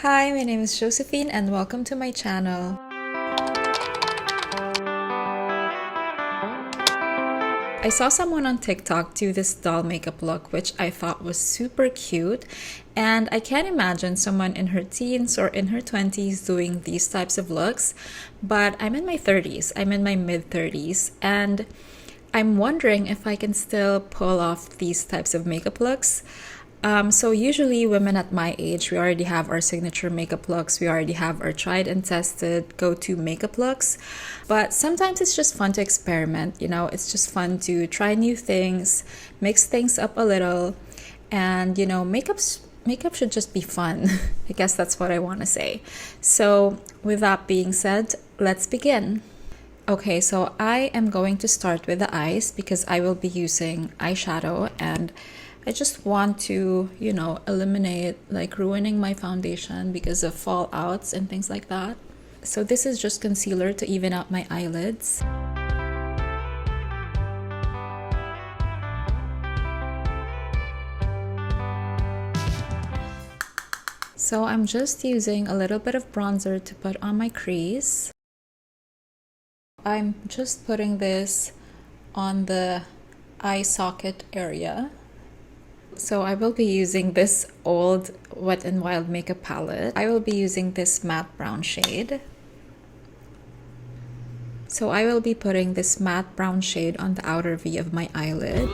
Hi, my name is Josephine and welcome to my channel. I saw someone on TikTok do this doll makeup look which I thought was super cute, and I can't imagine someone in her teens or in her 20s doing these types of looks, but I'm in my 30s, I'm in my mid 30s, and I'm wondering if I can still pull off these types of makeup looks. So usually women at my age, we already have our signature makeup looks. We already have our tried and tested go-to makeup looks. But sometimes it's just fun to experiment. It's just fun to try new things, mix things up a little. And, makeup should just be fun. I guess that's what I want to say. So with that being said, let's begin. Okay, so I am going to start with the eyes because I will be using eyeshadow, and I just want to, eliminate ruining my foundation because of fallouts and things like that. So this is just concealer to even out my eyelids. So I'm just using a little bit of bronzer to put on my crease. I'm just putting this on the eye socket area. So I will be using this old Wet n Wild makeup palette. I will be using this matte brown shade. So I will be putting this matte brown shade on the outer V of my eyelid.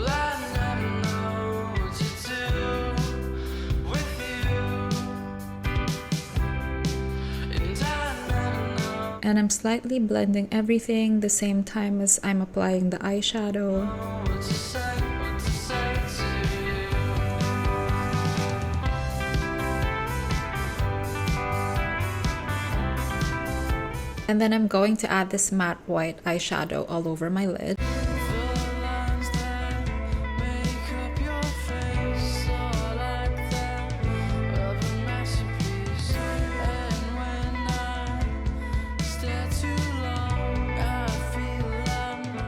And I'm slightly blending everything the same time as I'm applying the eyeshadow. And then I'm going to add this matte white eyeshadow all over my lid.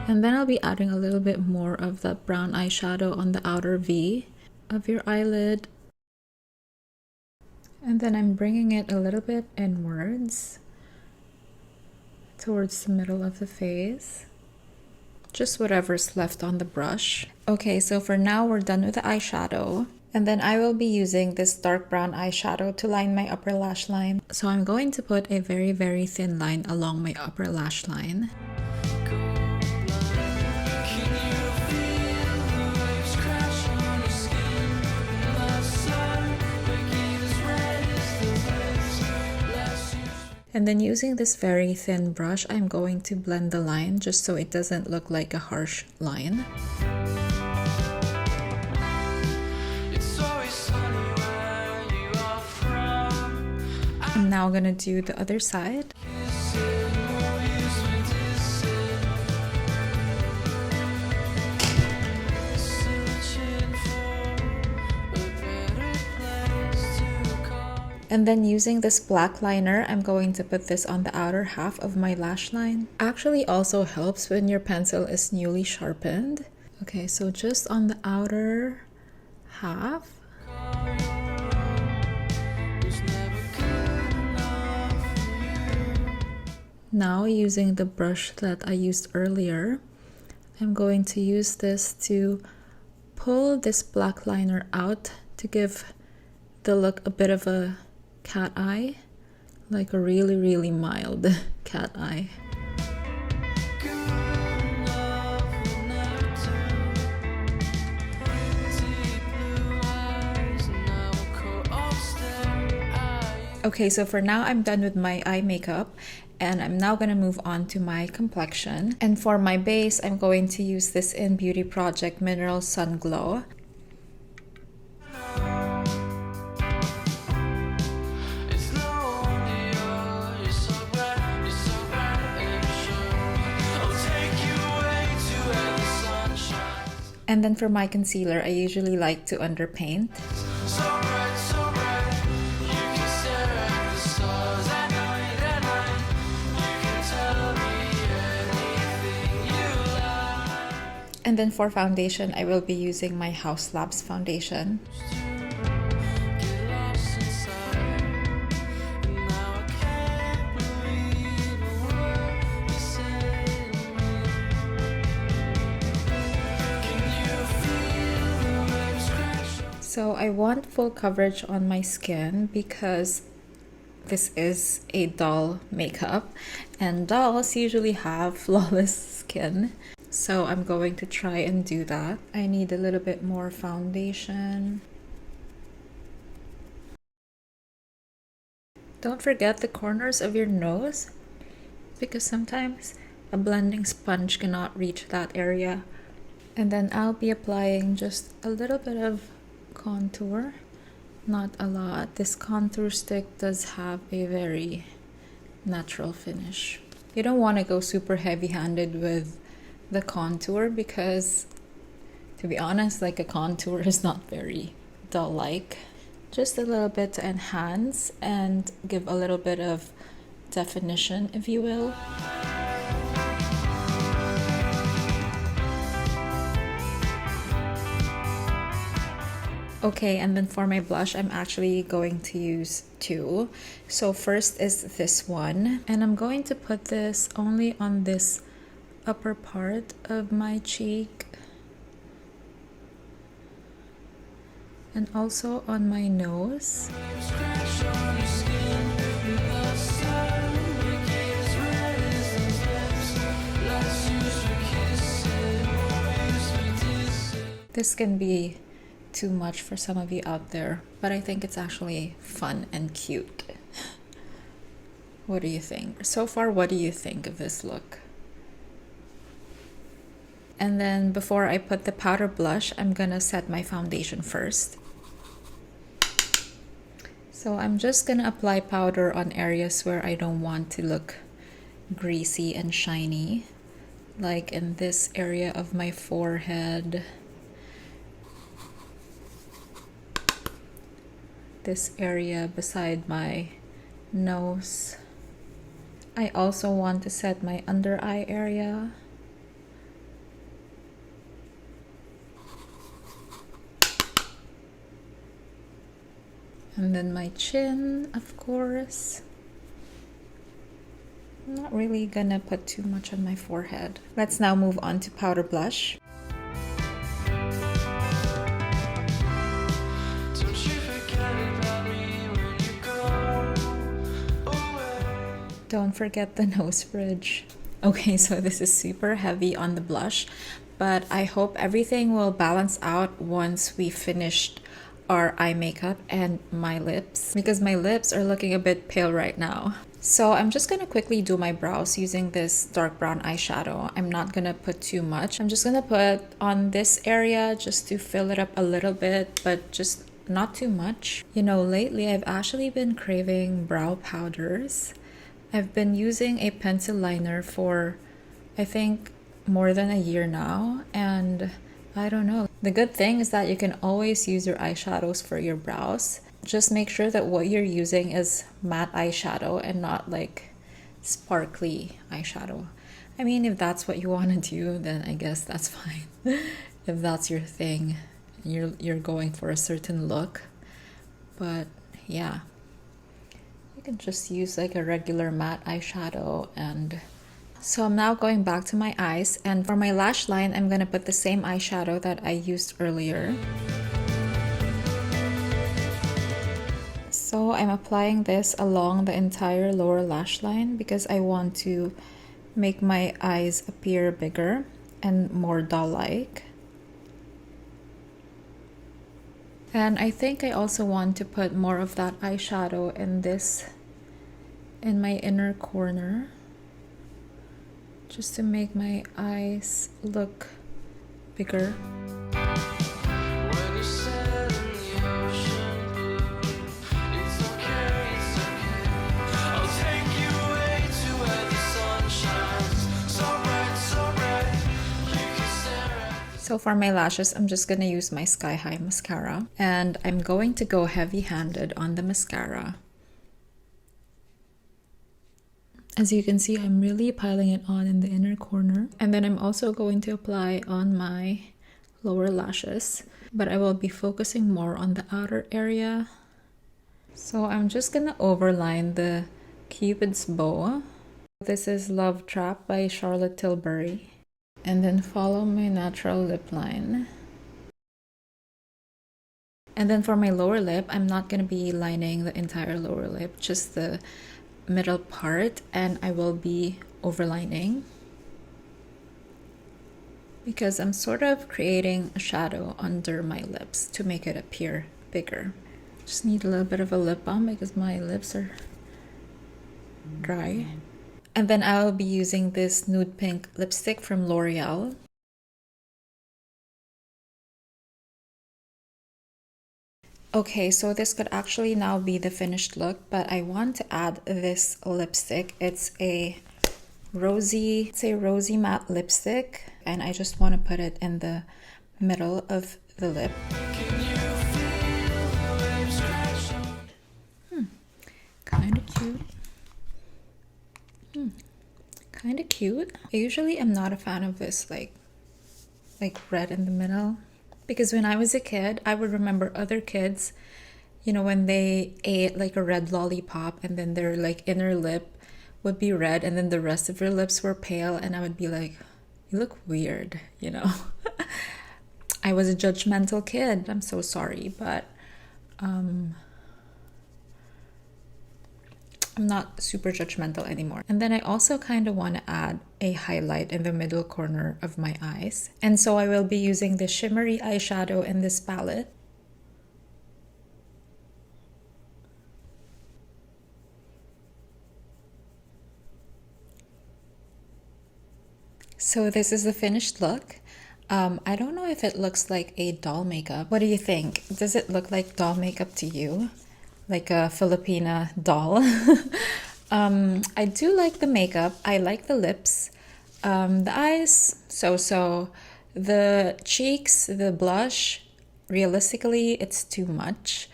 And then I'll be adding a little bit more of that brown eyeshadow on the outer V of your eyelid. And then I'm bringing it a little bit inwards towards the middle of the face. Just whatever's left on the brush. Okay, so for now we're done with the eyeshadow. And then I will be using this dark brown eyeshadow to line my upper lash line. So I'm going to put a very, very thin line along my upper lash line. And then using this very thin brush, I'm going to blend the line just so it doesn't look like a harsh line. I'm now gonna do the other side. And then using this black liner, I'm going to put this on the outer half of my lash line. Actually also helps when your pencil is newly sharpened. Okay, so just on the outer half. Now using the brush that I used earlier, I'm going to use this to pull this black liner out to give the look a bit of a cat eye, like a really, really mild cat eye. Okay, so for now I'm done with my eye makeup, and I'm now gonna move on to my complexion. And for my base, I'm going to use this In Beauty Project Mineral Sun Glow. And then for my concealer, I usually like to underpaint. And then for foundation, I will be using my Haus Labs foundation. So I want full coverage on my skin because this is a doll makeup and dolls usually have flawless skin. So I'm going to try and do that. I need a little bit more foundation. Don't forget the corners of your nose because sometimes a blending sponge cannot reach that area. And then I'll be applying just a little bit of contour, not a lot. This contour stick does have a very natural finish. You don't want to go super heavy-handed with the contour because, to be honest, like a contour is not very doll-like. Just a little bit to enhance and give a little bit of definition, if you will. Okay, and then for my blush, I'm actually going to use two. So first is this one, and I'm going to put this only on this upper part of my cheek and also on my nose. This can be too much for some of you out there, but I think it's actually fun and cute. What do you think? So far, what do you think of this look? And then before I put the powder blush, I'm gonna set my foundation first. So I'm just gonna apply powder on areas where I don't want to look greasy and shiny, like in this area of my forehead, this area beside my nose. I also want to set my under eye area. And then my chin, of course. I'm not really gonna put too much on my forehead. Let's now move on to powder blush. Don't forget the nose bridge. Okay, so this is super heavy on the blush, but I hope everything will balance out once we finished our eye makeup and my lips, because my lips are looking a bit pale right now. So I'm just gonna quickly do my brows using this dark brown eyeshadow. I'm not gonna put too much. I'm just gonna put on this area just to fill it up a little bit, but just not too much. You know, lately I've actually been craving brow powders. I've been using a pencil liner for, I think, more than a year now, and I don't know. The good thing is that you can always use your eyeshadows for your brows. Just make sure that what you're using is matte eyeshadow and not like sparkly eyeshadow. I mean, if that's what you want to do, then I guess that's fine. If that's your thing, you're going for a certain look. But yeah, you can just use like a regular matte eyeshadow. And so I'm now going back to my eyes, and for my lash line, I'm gonna put the same eyeshadow that I used earlier. So I'm applying this along the entire lower lash line because I want to make my eyes appear bigger and more doll-like. And I think I also want to put more of that eyeshadow in my inner corner, just to make my eyes look bigger. So for my lashes, I'm just gonna use my Sky High mascara, and I'm going to go heavy-handed on the mascara. As you can see, I'm really piling it on in the inner corner, and then I'm also going to apply on my lower lashes, but I will be focusing more on the outer area. So I'm just gonna overline the Cupid's bow. This is Love Trap by Charlotte Tilbury. And then follow my natural lip line. And then for my lower lip, I'm not going to be lining the entire lower lip, just the middle part, and I will be overlining because I'm sort of creating a shadow under my lips to make it appear bigger. Just need a little bit of a lip balm because my lips are dry. And then I will be using this nude pink lipstick from L'Oreal. Okay, so this could actually now be the finished look, but I want to add this lipstick. It's a rosy matte lipstick, and I just want to put it in the middle of the lip. Kind of cute. Kind of cute. I usually am not a fan of this like red in the middle, because when I was a kid, I would remember other kids, you know, when they ate like a red lollipop and then their like inner lip would be red and then the rest of their lips were pale, and I would be like, you look weird, you know. I was a judgmental kid. I'm so sorry, but I'm not super judgmental anymore. And then I also kind of want to add a highlight in the middle corner of my eyes. And so I will be using the shimmery eyeshadow in this palette. So this is the finished look. I don't know if it looks like a doll makeup. What do you think? Does it look like doll makeup to you? Like a Filipina doll? I do like the makeup. I like the lips. The eyes, so-so. The cheeks, the blush, realistically, it's too much.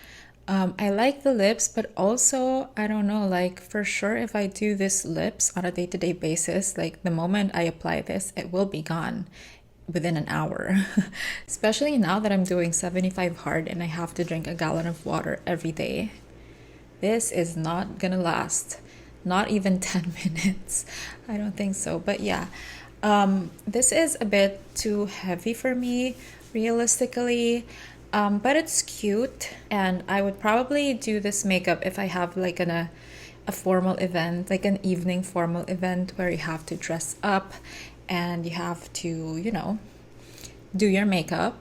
I like the lips, but also, I don't know, like for sure if I do this lips on a day-to-day basis, like the moment I apply this, it will be gone within an hour. Especially now that I'm doing 75 hard and I have to drink a gallon of water every day. This is not gonna last. Not even 10 minutes. I don't think so. But yeah, this is a bit too heavy for me, realistically. But it's cute, and I would probably do this makeup if I have like a formal event, like an evening formal event where you have to dress up and you have to, you know, do your makeup.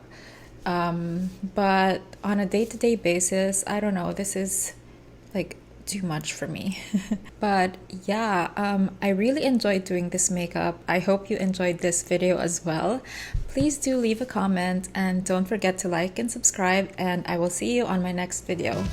But on a day-to-day basis, I don't know, this is like too much for me. But yeah, I really enjoyed doing this makeup. I hope you enjoyed this video as well. Please do leave a comment and don't forget to like and subscribe, and I will see you on my next video.